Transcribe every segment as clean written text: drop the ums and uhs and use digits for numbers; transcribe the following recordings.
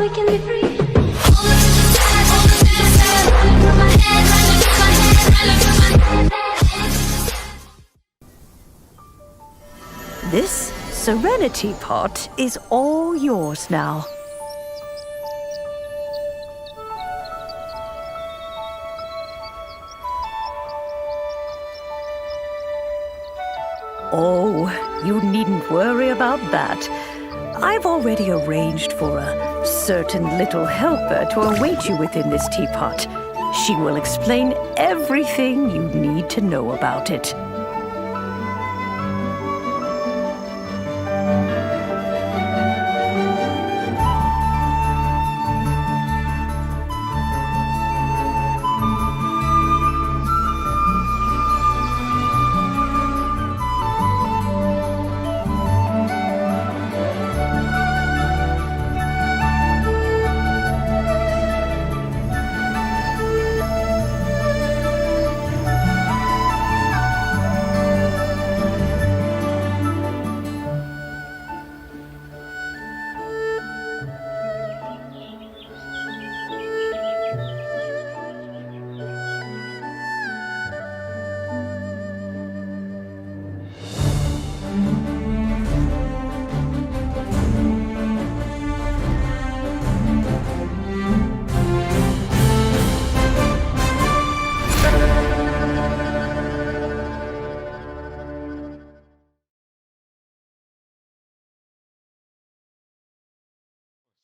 we can be free. All the good side, all the bad side, running through my head, running through my head, running through my head. This Serenity Pot is all yours now. Oh, you needn't worry about that. I've already arranged for a certain little helper to await you within this teapot. She will explain everything you need to know about it.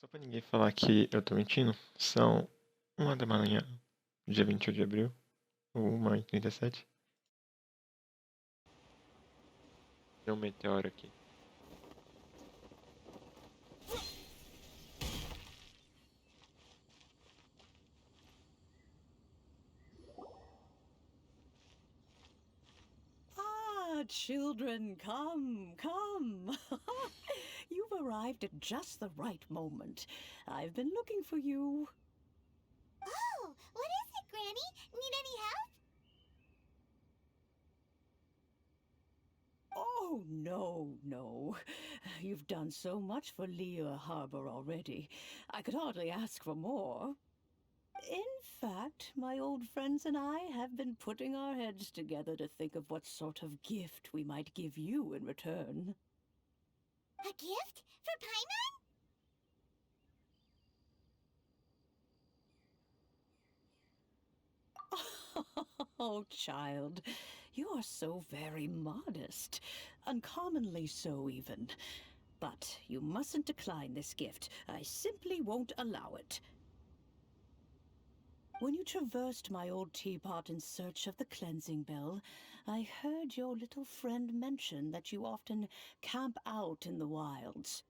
Só pra ninguém falar que eu tô mentindo, são 1 da manhã, dia 28 de abril, ou 1h37. Tem um meteoro aqui. Children, come, come. You've arrived at just the right moment. I've been looking for you. Oh, what is it, Granny? Need any help? Oh, no. You've done so much for Lea Harbor already. I could hardly ask for more. In fact, my old friends and I have been putting our heads together to think of what sort of gift we might give you in return. A gift? For Paimon? Oh, child, you are so very modest. Uncommonly so, even. But you mustn't decline this gift. I simply won't allow it. When you traversed my old teapot in search of the cleansing bell, I heard your little friend mention that you often camp out in the wilds.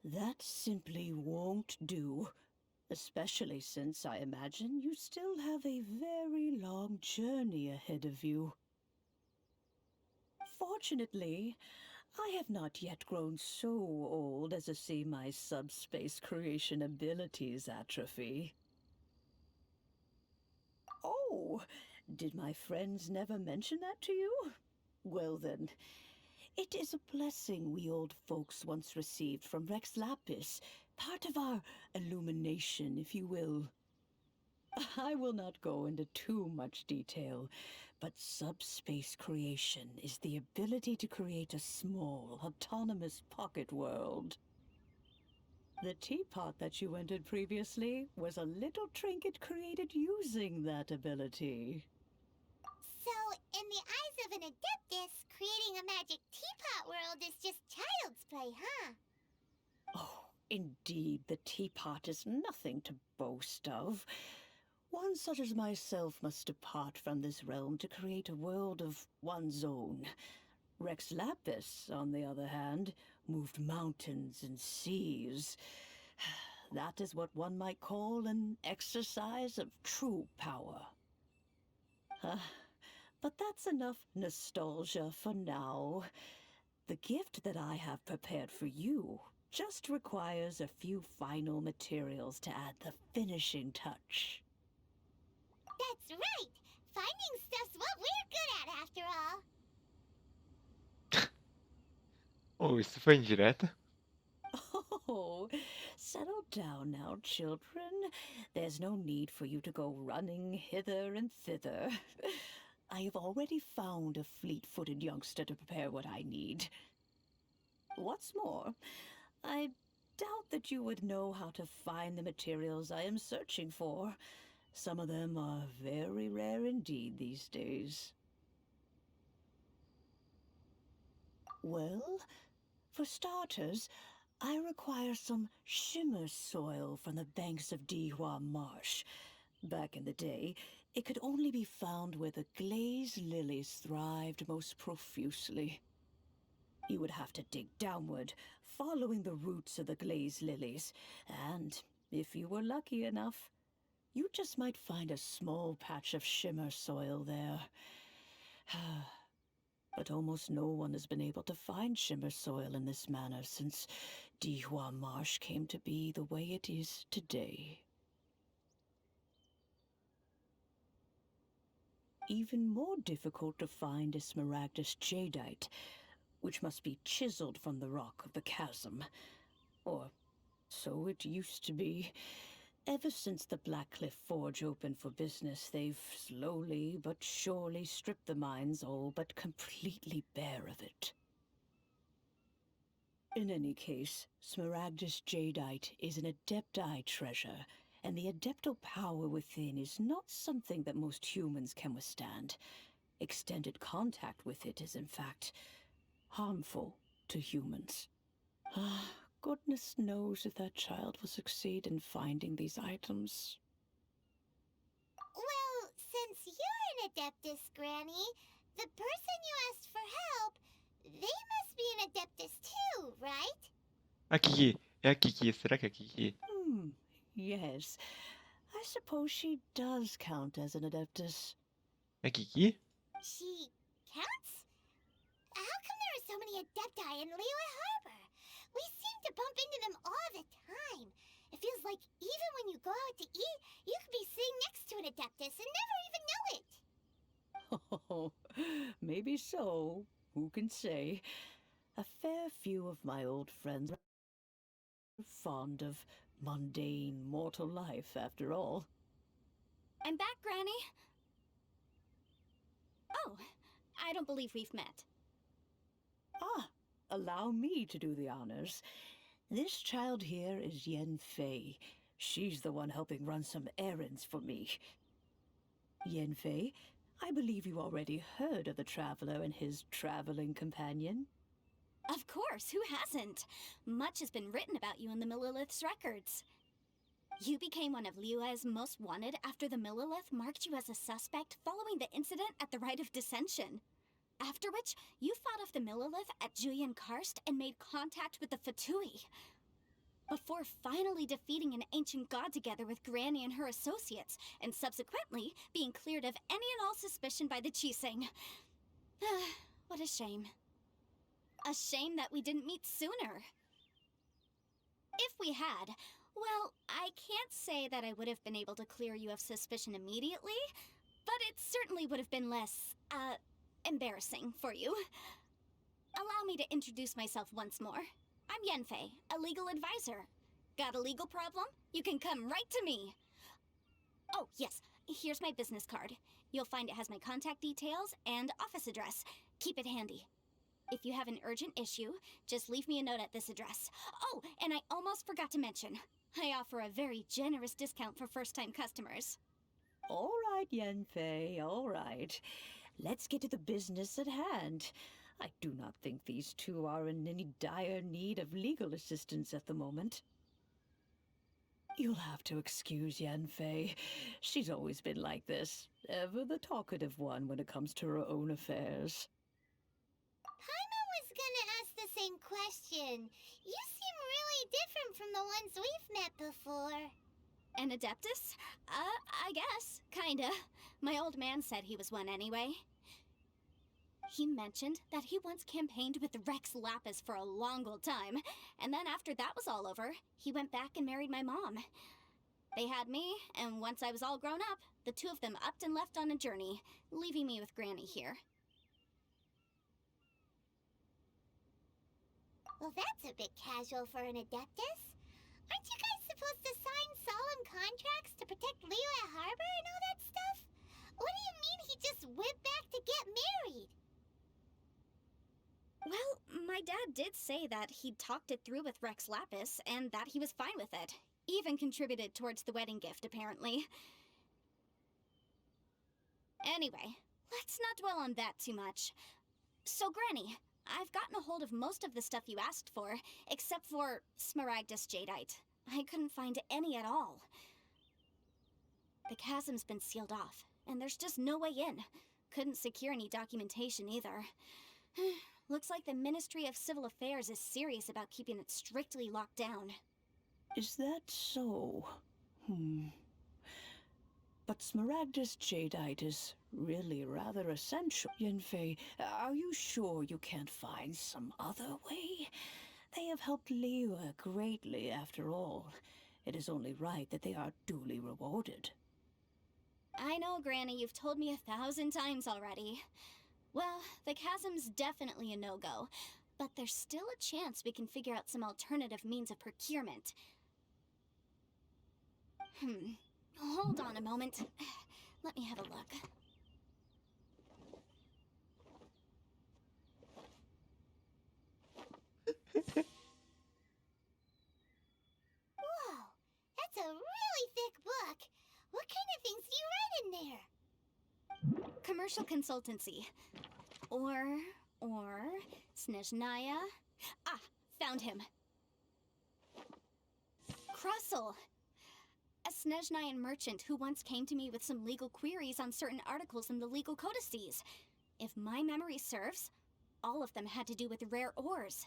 That simply won't do, especially since I imagine you still have a very long journey ahead of you. Fortunately, I have not yet grown so old as to see my subspace creation abilities atrophy. Oh, did my friends never mention that to you? Well then, it is a blessing we old folks once received from Rex Lapis, part of our illumination, if you will. I will not go into too much detail, but subspace creation is the ability to create a small, autonomous pocket world. The teapot that you entered previously was a little trinket created using that ability. So, in the eyes of an adeptus, creating a magic teapot world is just child's play, huh? Oh, indeed, the teapot is nothing to boast of. One such as myself must depart from this realm to create a world of one's own. Rex Lapis, on the other hand, moved mountains and seas. That is what one might call an exercise of true power. But that's enough nostalgia for now. The gift that I have prepared for you just requires a few final materials to add the finishing touch. That's right! Finding stuff's what we're good at, after all. Oh, isso foi indireta? Oh, settle down now, children. There's no need for you to go running hither and thither. I have already found a fleet-footed youngster to prepare what I need. What's more, I doubt that you would know how to find the materials I am searching for. Some of them are very rare indeed these days. Well, for starters, I require some shimmer soil from the banks of Dihua Marsh. Back in the day, it could only be found where the glazed lilies thrived most profusely. You would have to dig downward, following the roots of the glazed lilies, and if you were lucky enough, you just might find a small patch of shimmer soil there. But almost no one has been able to find shimmer soil in this manner since Dihua Marsh came to be the way it is today. Even more difficult to find is smaragdus jadeite, which must be chiseled from the rock of the chasm. Or so it used to be. Ever since the Blackcliff Forge opened for business, they've slowly but surely stripped the mines all but completely bare of it. In any case, smaragdus jadeite is an adepti treasure, and the adeptal power within is not something that most humans can withstand. Extended contact with it is, in fact, harmful to humans. Goodness knows if that child will succeed in finding these items. Well, since you're an Adeptus, Granny, the person you asked for help, they must be an Adeptus too, right? A Kiki. É a Kiki. Será que é a Kiki? Yes. I suppose she does count as an adeptus. É a Kiki? She counts? How come there are so many Adepti in Liyue Harbor? We seem to bump into them all the time. It feels like even when you go out to eat, you could be sitting next to an Adeptus and never even know it. Oh, maybe so. Who can say? A fair few of my old friends are fond of mundane mortal life, after all. I'm back, Granny. Oh, I don't believe we've met. Allow me to do the honors. This child here is Yen Fei. She's the one helping run some errands for me. Yen Fei, I believe you already heard of the traveler and his traveling companion. Of course, who hasn't? Much has been written about you in the Millilith's records. You became one of Liyue's most wanted after the Millilith marked you as a suspect following the incident at the Rite of Dissension. After which, you fought off the Millilith at Julian Karst and made contact with the Fatui. Before finally defeating an ancient god together with Granny and her associates, and subsequently being cleared of any and all suspicion by the Qiseng. What a shame. A shame that we didn't meet sooner. If we had, well, I can't say that I would have been able to clear you of suspicion immediately, but it certainly would have been less, embarrassing for you. Allow me to introduce myself once more. I'm Yenfei, a legal advisor. Got a legal problem? You can come right to me. Oh, yes, here's my business card. You'll find it has my contact details and office address. Keep it handy. If you have an urgent issue, just leave me a note at this address. Oh, and I almost forgot to mention, I offer a very generous discount for first-time customers. All right, Yen Fei, all right. Let's get to the business at hand. I do not think these two are in any dire need of legal assistance at the moment. You'll have to excuse Yen Fei. She's always been like this, ever the talkative one when it comes to her own affairs. Paimon was gonna ask the same question. You seem really different from the ones we've met before. An Adeptus? I guess. Kinda. My old man said he was one anyway. He mentioned that he once campaigned with Rex Lapis for a long old time, and then after that was all over, he went back and married my mom. They had me, and once I was all grown up, the two of them upped and left on a journey, leaving me with Granny here. Well, that's a bit casual for an Adeptus. supposed to sign solemn contracts to protect Liyue Harbor and all that stuff? What do you mean he just went back to get married? Well, my dad did say that he'd talked it through with Rex Lapis and that he was fine with it. Even contributed towards the wedding gift, apparently. Anyway, let's not dwell on that too much. So, Granny, I've gotten a hold of most of the stuff you asked for, except for Smaragdus Jadeite. I couldn't find any at all. The chasm's been sealed off, and there's just no way in. Couldn't secure any documentation either. Looks like the Ministry of Civil Affairs is serious about keeping it strictly locked down. Is that so? But Smaragdus Jadeite is really rather essential. Yanfei, are you sure you can't find some other way? They have helped Liyue greatly, after all. It is only right that they are duly rewarded. I know, Granny, you've told me 1,000 times already. Well, the chasm's definitely a no-go, but there's still a chance we can figure out some alternative means of procurement. Hold on a moment. Let me have a look. Whoa, that's a really thick book. What kind of things do you write in there? Commercial consultancy. Or, Snezhnaya. Ah, found him. Krusell. A Snezhnayan merchant who once came to me with some legal queries on certain articles in the legal codices. If my memory serves, all of them had to do with rare ores.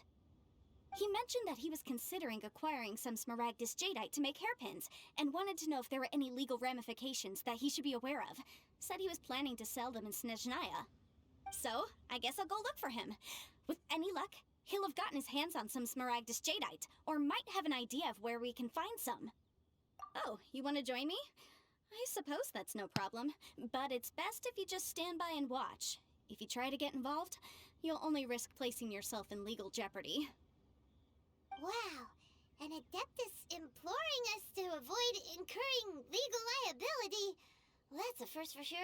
He mentioned that he was considering acquiring some Smaragdus Jadeite to make hairpins, and wanted to know if there were any legal ramifications that he should be aware of. Said he was planning to sell them in Snezhnaya. So, I guess I'll go look for him. With any luck, he'll have gotten his hands on some Smaragdus Jadeite, or might have an idea of where we can find some. Oh, you want to join me? I suppose that's no problem, but it's best if you just stand by and watch. If you try to get involved, you'll only risk placing yourself in legal jeopardy. Wow, an Adeptus imploring us to avoid incurring legal liability. That's a first for sure.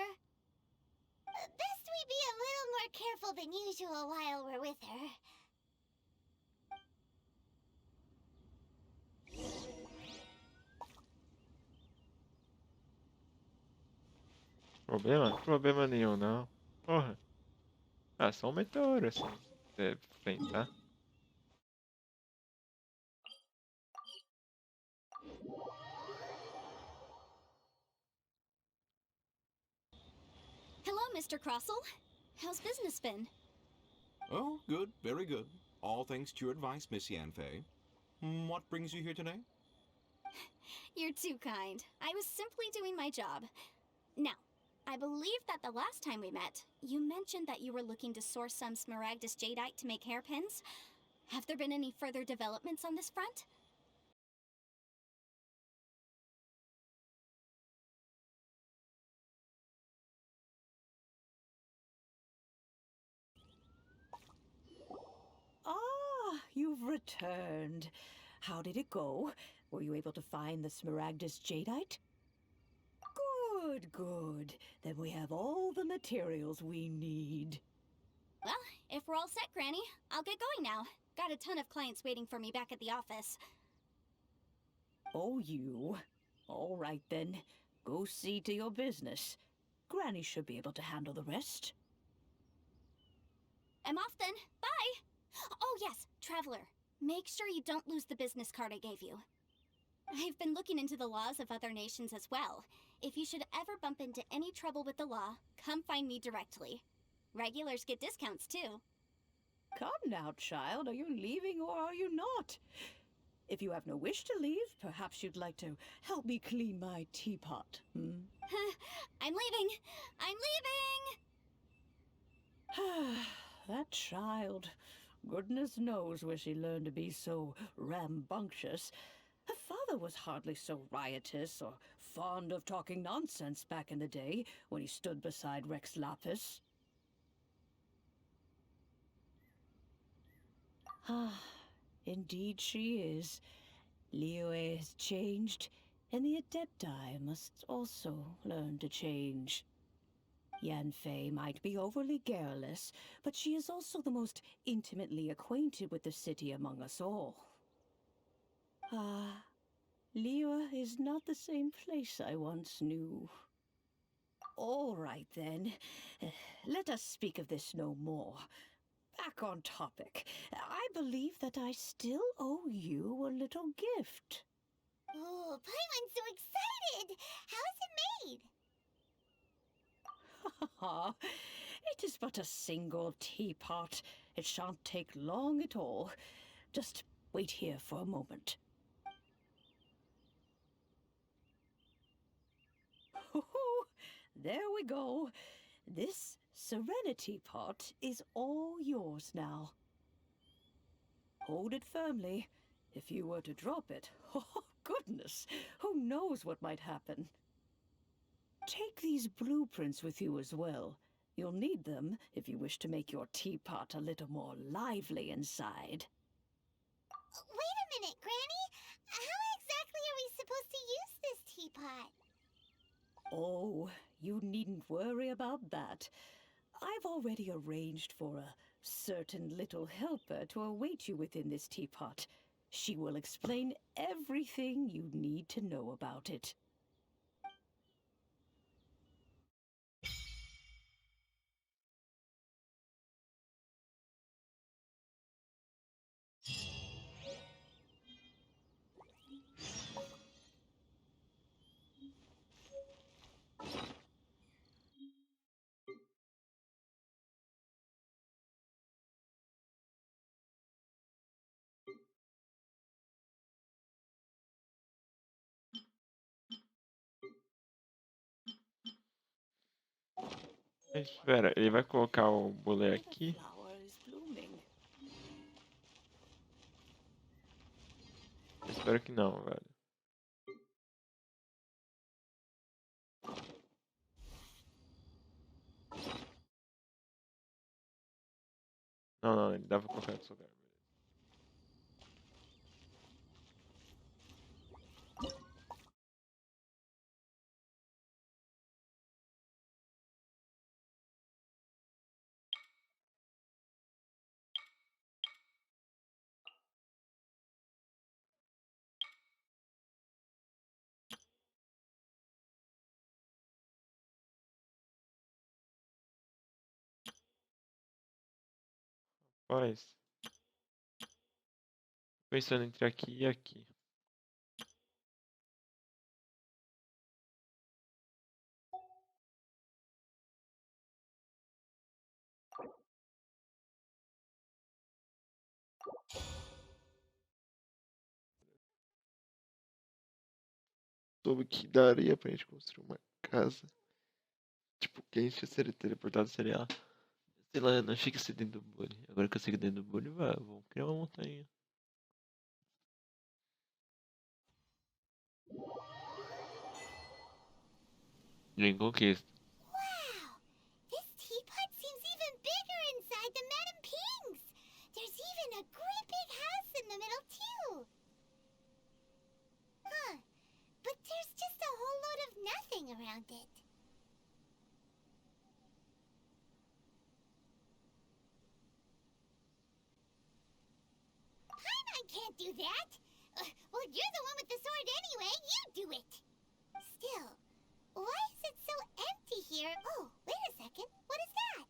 Best we be a little more careful than usual while we're with her. Problema nenhum, não. Porra. Ah, só um meteoro, assim. Deve enfrentar. Hello, Mr. Krusell. How's business been? Oh, good, very good. All thanks to your advice, Miss Yanfei. What brings you here today? You're too kind. I was simply doing my job. Now, I believe that the last time we met, you mentioned that you were looking to source some Smaragdus Jadeite to make hairpins. Have there been any further developments on this front? Ah, you've returned. How did it go? Were you able to find the Smaragdus Jadeite? Good, good. Then we have all the materials we need. Well, if we're all set, Granny, I'll get going now. Got a ton of clients waiting for me back at the office. Oh, you. All right, then. Go see to your business. Granny should be able to handle the rest. I'm off then. Bye! Oh yes, Traveler. Make sure you don't lose the business card I gave you. I've been looking into the laws of other nations as well. If you should ever bump into any trouble with the law, come find me directly. Regulars get discounts too. Come now, child. Are you leaving or are you not? If you have no wish to leave, perhaps you'd like to help me clean my teapot, I'm leaving! I'm leaving! That child. Goodness knows where she learned to be so rambunctious. Her father was hardly so riotous or fond of talking nonsense back in the day when he stood beside Rex Lapis. Ah, indeed she is. Liyue has changed, and the Adepti must also learn to change. Yanfei might be overly garrulous, but she is also the most intimately acquainted with the city among us all. Ah, Liyue is not the same place I once knew. All right then, let us speak of this no more. Back on topic. I believe that I still owe you a little gift. Oh, Paimon's so excited! How is it made? It is but a single teapot. It shan't take long at all. Just wait here for a moment. There we go. This serenity pot is all yours now. Hold it firmly. If you were to drop it, oh goodness, who knows what might happen. Take these blueprints with you as well. You'll need them if you wish to make your teapot a little more lively inside. Wait a minute, Granny! How exactly are we supposed to use this teapot? Oh, you needn't worry about that. I've already arranged for a certain little helper to await you within this teapot. She will explain everything you need to know about it. Espera, ele vai colocar o bule aqui? The flower is blooming. Eu espero que não, velho. Não, não, ele dava pra colocar em outro lugar. Mas, pensando entre aqui e aqui. Soube que daria pra gente construir uma casa. Tipo, quem seria teleportado seria, sei lá, não fica assim dentro do bule. Agora que eu sei que dentro do bule, vamos criar uma montanha. Nem conquista. Wow! This teapot seems even bigger inside than Madame Ping's! There's even a great big house in the middle, too! Huh. But there's just a whole load of nothing around it. Paimon can't do that! Well, you're the one with the sword anyway. You do it! Still, why is it so empty here? Oh, wait a second. What is that?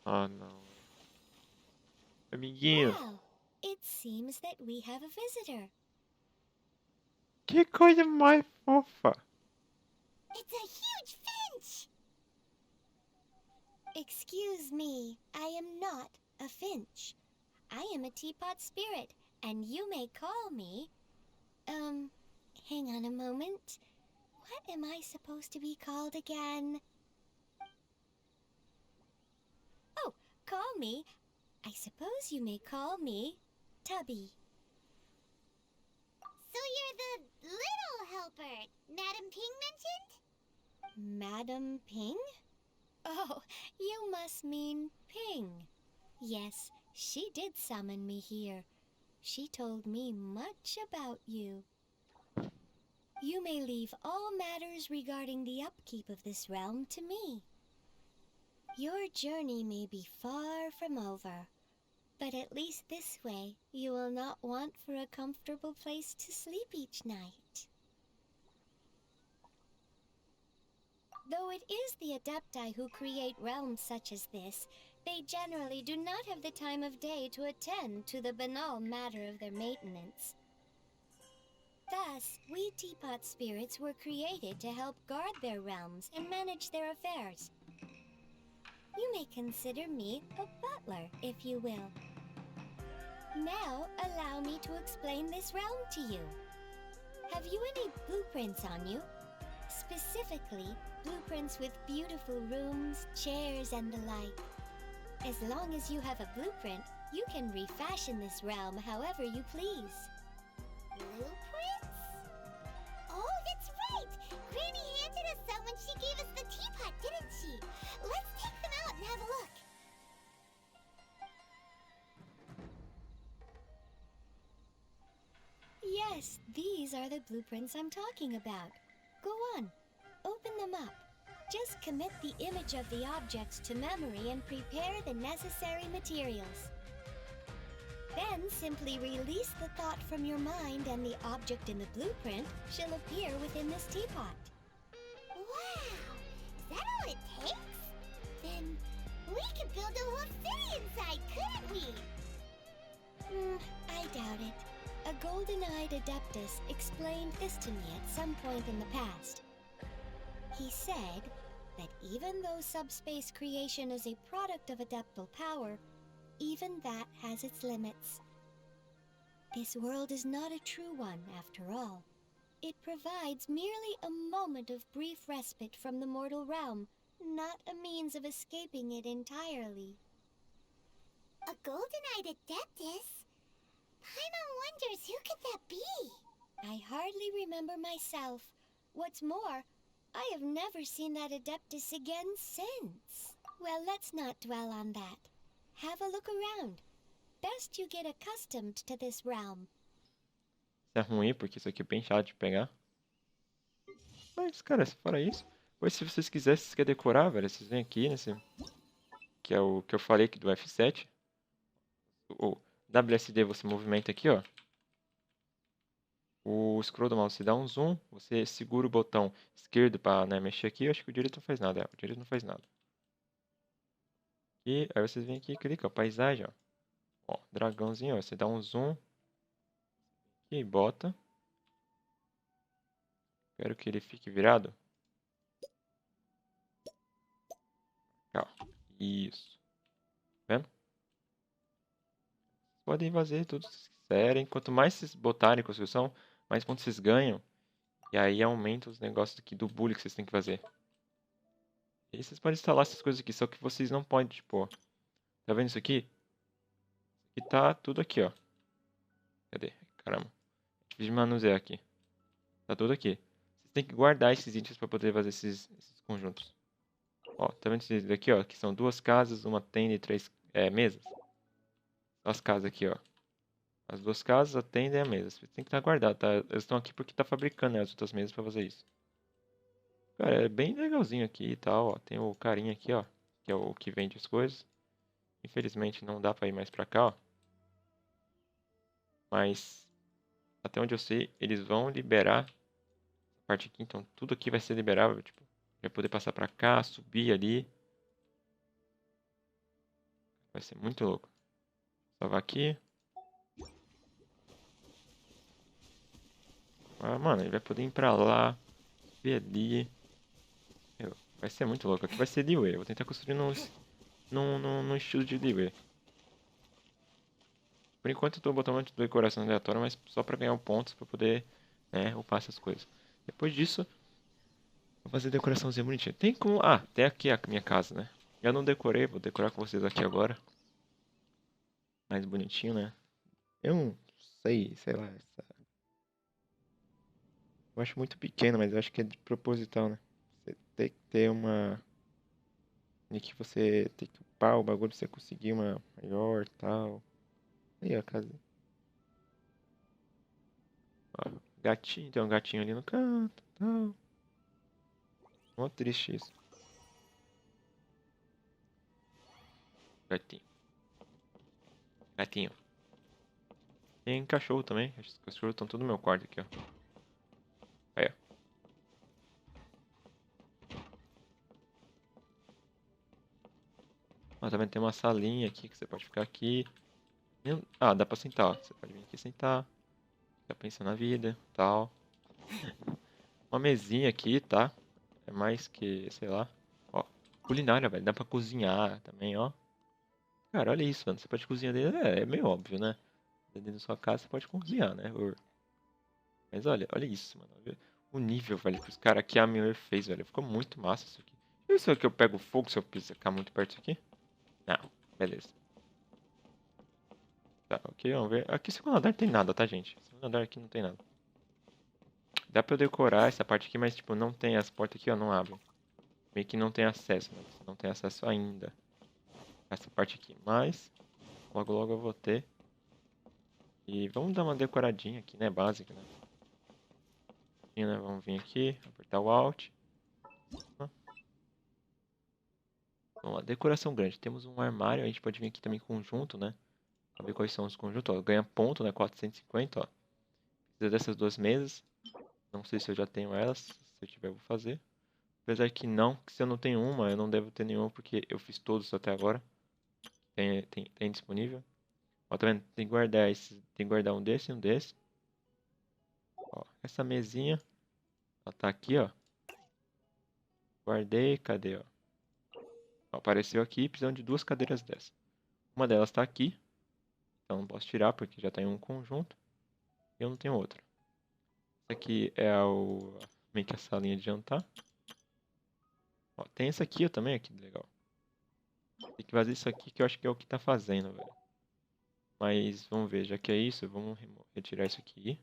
Ah, não. Amiguinho. Well, it seems that we have a visitor. Que coisa mais fofa. It's a huge finch! Excuse me, I am not a finch. I am a teapot spirit, and you may call me... hang on a moment. What am I supposed to be called again? Oh, call me. I suppose you may call me Tubby. So helper Madam Ping mentioned? Madam Ping? Oh, you must mean Ping. Yes, she did summon me here. She told me much about you. You may leave all matters regarding the upkeep of this realm to me. Your journey may be far from over, but at least this way you will not want for a comfortable place to sleep each night. Though it is the Adepti who create realms such as this, they generally do not have the time of day to attend to the banal matter of their maintenance. Thus, we teapot spirits were created to help guard their realms and manage their affairs. You may consider me a butler, if you will. Now, allow me to explain this realm to you. Have you any blueprints on you? Specifically, blueprints with beautiful rooms, chairs, and the like. As long as you have a blueprint, you can refashion this realm however you please. Blueprints? Oh, that's right! Granny handed us some when she gave us the teapot, didn't she? Let's take them out and have a look. Yes, these are the blueprints I'm talking about. Go on, open them up. Just commit the image of the objects to memory and prepare the necessary materials. Then simply release the thought from your mind and the object in the blueprint shall appear within this teapot. Wow! Is that all it takes? Then we could build a whole city inside, couldn't we? I doubt it. A golden-eyed adeptus explained this to me at some point in the past. He said that even though subspace creation is a product of adeptal power, even that has its limits. This world is not a true one, after all. It provides merely a moment of brief respite from the mortal realm, not a means of escaping it entirely. A golden-eyed adeptus? Paimon wonders who could that be? I hardly remember myself. What's more, I have never seen that adeptus again since. Well, let's not dwell on that. Have a look around. Best you get accustomed to this realm. Isso é ruim, porque isso aqui é bem chato de pegar. Mas, cara, fora isso... Pois se vocês quisessem, vocês querem decorar, velho, vocês vêm aqui nesse... Que é o que eu falei aqui do F7. O WSD você movimenta aqui, ó. O scroll do mouse você dá um zoom. Você segura o botão esquerdo pra, né, mexer aqui. Eu acho que o direito não faz nada, o direito não faz nada. E aí vocês vêm aqui e clicam, ó, paisagem, ó. Ó, dragãozinho, ó, você dá um zoom. E bota. Quero que ele fique virado. Ó, isso. Tá vendo? Podem fazer tudo que vocês quiserem. Quanto mais vocês botarem em construção, mais pontos vocês ganham. E aí aumenta os negócios aqui do Bule que vocês têm que fazer. E aí vocês podem instalar essas coisas aqui, só que vocês não podem, tipo... Tá vendo isso aqui? Isso aqui tá tudo aqui, ó. Cadê? Caramba. Difícil de manusear aqui. Tá tudo aqui. Vocês têm que guardar esses itens para poder fazer esses conjuntos. Ó, tá vendo esses daqui, ó? Que são 2 casas, uma tenda e 3 mesas. As casas aqui, ó. As 2 casas, a tenda e a mesa. Você tem que estar guardado, tá? Eles estão aqui porque tá fabricando, né, as outras mesas para fazer isso. Cara, é bem legalzinho aqui e tal, ó. Tem o carinha aqui, ó. Que é o que vende as coisas. Infelizmente não dá pra ir mais pra cá, ó. Mas, até onde eu sei, eles vão liberar essa parte aqui. Então, tudo aqui vai ser liberável, tipo. Vai poder passar pra cá, subir ali. Vai ser muito louco. Salvar aqui. Ah, mano, ele vai poder ir pra lá. Subir ali. Meu, vai ser muito louco. Aqui vai ser Liwe. Eu vou tentar construir num estilo de Liwe. Por enquanto eu tô botando uma decoração aleatória, mas só pra ganhar pontos pra poder, né, upar essas coisas. Depois disso, vou fazer decoraçãozinha bonitinha. Tem como... Ah, tem aqui a minha casa, né? Eu não decorei, vou decorar com vocês aqui agora. Mais bonitinho, né? Eu não sei lá. Eu acho muito pequeno, mas eu acho que é de proposital, né? Você tem que ter uma... E que você tem que upar o bagulho pra você conseguir uma maior e tal. Aí, ó, a casa. Ó, gatinho, tem um gatinho ali no canto, tal. Mó triste isso. Gatinho. Gatinho. Tem cachorro também. Os cachorros estão tudo no meu quarto aqui, ó. Aí, ó. Ó, também tem uma salinha aqui que você pode ficar aqui. Ah, dá pra sentar, ó. Você pode vir aqui sentar. Ficar pensando na vida, tal. Uma mesinha aqui, tá? É mais que, sei lá. Ó, culinária, velho. Dá pra cozinhar também, ó. Cara, olha isso, mano. Você pode cozinhar dentro. É meio óbvio, né? Dentro da sua casa você pode cozinhar, né? Mas olha isso, mano. Olha o nível, velho, que os caras aqui a Miller fez, velho. Ficou muito massa isso aqui. E se eu pego fogo se eu ficar muito perto disso aqui? Não, beleza. Tá, ok, vamos ver. Aqui segundo andar tem nada, tá, gente? Segundo andar aqui não tem nada. Dá pra eu decorar essa parte aqui, mas, tipo, não tem as portas aqui, ó, não abrem. Meio que não tem acesso, né? Você não tem acesso ainda a essa parte aqui. Mas, logo logo eu vou ter. E vamos dar uma decoradinha aqui, né? Básica, né? E, né? Vamos vir aqui, apertar o Alt. Vamos lá, decoração grande. Temos um armário, a gente pode vir aqui também conjunto, né? Pra ver quais são os conjuntos, ó. Ganha ponto, né? 450, ó. Precisa dessas duas mesas. Não sei se eu já tenho elas. Se eu tiver, eu vou fazer. Apesar que não, que se eu não tenho uma, eu não devo ter nenhuma, porque eu fiz todos até agora. Tem disponível. Ó, tá vendo? Tem que guardar tem que guardar um desse e um desse. Ó, essa mesinha, ela tá aqui, ó. Guardei, cadê, ó? Ó, apareceu aqui, precisamos de duas cadeiras dessas. Uma delas tá aqui, então não posso tirar porque já tá em um conjunto. E eu não tenho outra. Essa aqui é meio que a salinha de jantar. Ó, tem essa aqui ó, também, aqui legal. Tem que fazer isso aqui que eu acho que é o que tá fazendo, velho. Mas vamos ver, já que é isso, vamos retirar isso aqui.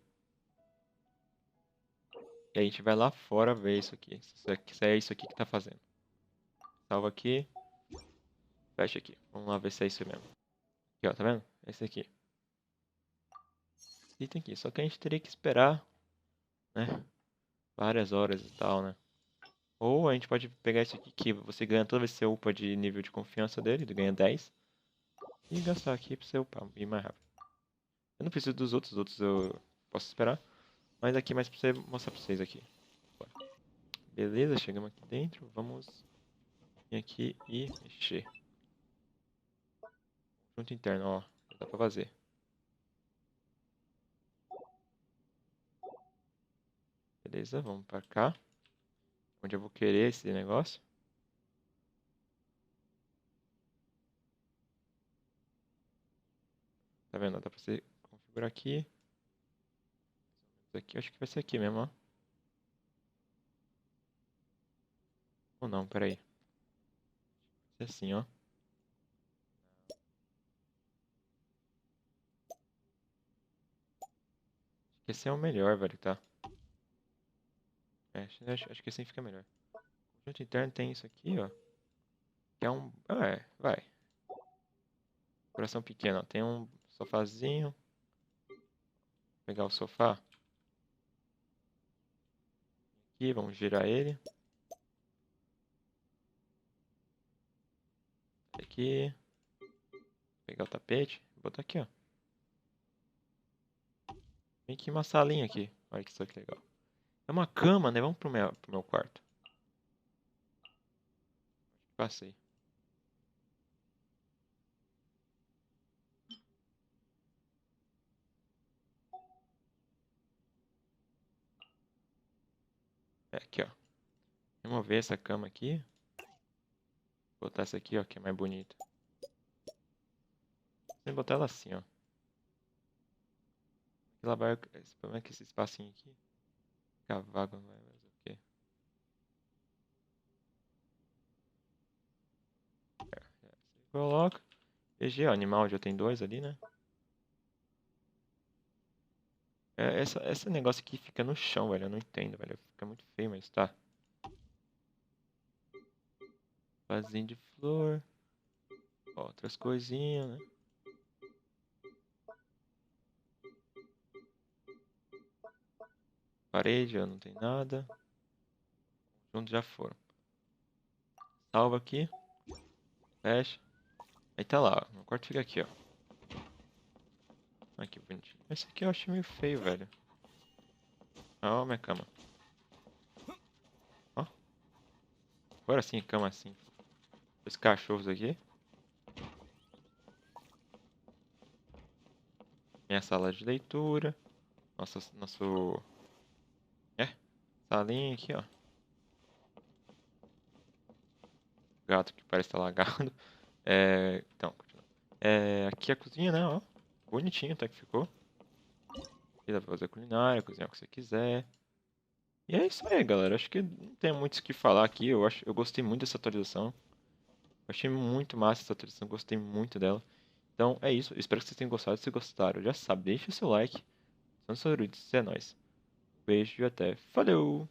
E a gente vai lá fora ver isso aqui. Se é isso aqui que tá fazendo. Salva aqui. Fecha aqui. Vamos lá ver se é isso mesmo. Aqui, ó, tá vendo? Esse aqui. Item aqui. Só que a gente teria que esperar, né? Várias horas e tal, né? Ou a gente pode pegar esse aqui que você ganha toda vez que você upa de nível de confiança dele. Ele ganha 10. E gastar aqui pra você upar e ir mais rápido. Eu não preciso dos outros. Os outros eu posso esperar. Mas aqui mais pra você mostrar pra vocês aqui. Beleza, chegamos aqui dentro. Vamos vir aqui e mexer. Junto interno, ó. Dá pra fazer. Beleza, vamos pra cá. Onde eu vou querer esse negócio. Tá vendo? Dá pra você configurar aqui. Aqui, acho que vai ser aqui mesmo, ó. Ou não, peraí. Vai ser assim, ó. Acho que esse é o melhor, velho, tá? É, acho que assim fica melhor. Conjunto interno tem isso aqui, ó. Que é um... Ah, vai. Coração pequeno, ó. Tem um sofazinho. Vou pegar o sofá. Aqui, vamos girar ele. Aqui. Pegar o tapete. Vou botar aqui, ó. Vem aqui uma salinha aqui. Olha que isso aqui legal. É uma cama, né? Vamos pro meu quarto. Passei. É, aqui, ó. Remover essa cama aqui. Botar essa aqui, ó, que é mais bonita. Vou botar ela assim, ó. Ela vai... Esse problema é que esse espacinho aqui... Fica vago, não vai fazer o quê? Você coloca. EG, ó, animal já tem dois ali, né? Esse negócio aqui fica no chão, velho. Eu não entendo, velho. Fica muito feio, mas tá. Vasinho de flor. Ó, outras coisinhas, né? Parede, ó, não tem nada. Junto já foram. Salva aqui. Fecha. Aí tá lá, ó. O quarto fica aqui, ó. Olha que bonitinho. Esse aqui eu acho meio feio, velho. Ó, minha cama. Ó. Agora sim, cama assim. Os cachorros aqui. Minha sala de leitura. Nosso... salinha aqui, ó. Gato que parece estar lagado. Então, continuando. Aqui é a cozinha, né, ó. Bonitinho até que ficou. Aqui dá pra fazer culinária, cozinhar o que você quiser. E é isso aí, galera. Acho que não tem muito o que falar aqui. Eu gostei muito dessa atualização. Eu achei muito massa essa atualização. Gostei muito dela. Então é isso. Eu espero que vocês tenham gostado. Se gostaram, já sabe, deixa o seu like. São os favoritos. É nóis. Beijo e até. Valeu!